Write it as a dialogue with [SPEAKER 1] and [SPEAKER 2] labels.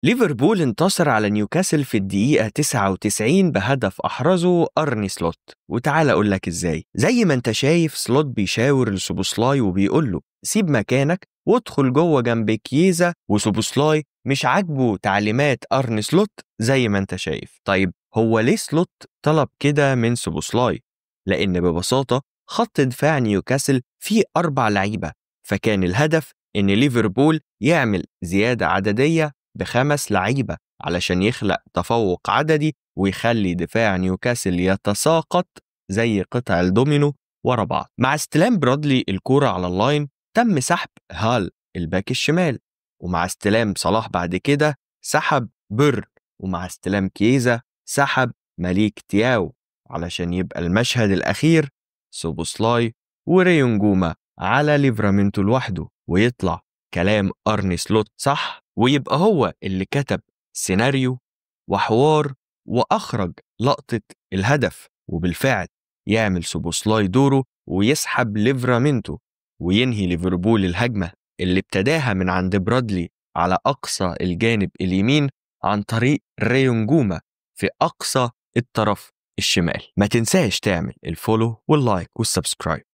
[SPEAKER 1] ليفربول انتصر على نيوكاسل في الدقيقة 99 بهدف أحرزه أرني سلوت. وتعال أقول لك إزاي. زي ما أنت شايف سلوت بيشاور لسوبوسلاي وبيقول له سيب مكانك وادخل جوه جنب كييزا، وسوبوسلاي مش عاجبه تعليمات أرني سلوت زي ما أنت شايف. طيب هو ليه سلوت طلب كده من سوبوسلاي؟ لأن ببساطة خط دفاع نيوكاسل فيه 4 لعيبة، فكان الهدف إن ليفربول يعمل زيادة عددية ب5 لعيبة علشان يخلق تفوق عددي ويخلي دفاع نيوكاسل يتساقط زي قطع الدومينو ورا بعض. مع استلام برادلي الكورة على اللاين تم سحب هال الباك الشمال، ومع استلام صلاح بعد كده سحب بر، ومع استلام كيزا سحب مليك تياو، علشان يبقى المشهد الأخير سوبوسلاي وريونجوما على ليفرامينتو لوحده، ويطلع كلام أرني سلوت صح، ويبقى هو اللي كتب سيناريو وحوار وأخرج لقطة الهدف. وبالفعل يعمل سوبوسلاي دوره ويسحب ليفرامينتو وينهي ليفربول الهجمة اللي ابتداها من عند برادلي على أقصى الجانب اليمين عن طريق ريونجوما في أقصى الطرف الشمال. ما تنساش تعمل الفولو واللايك والسبسكرايب.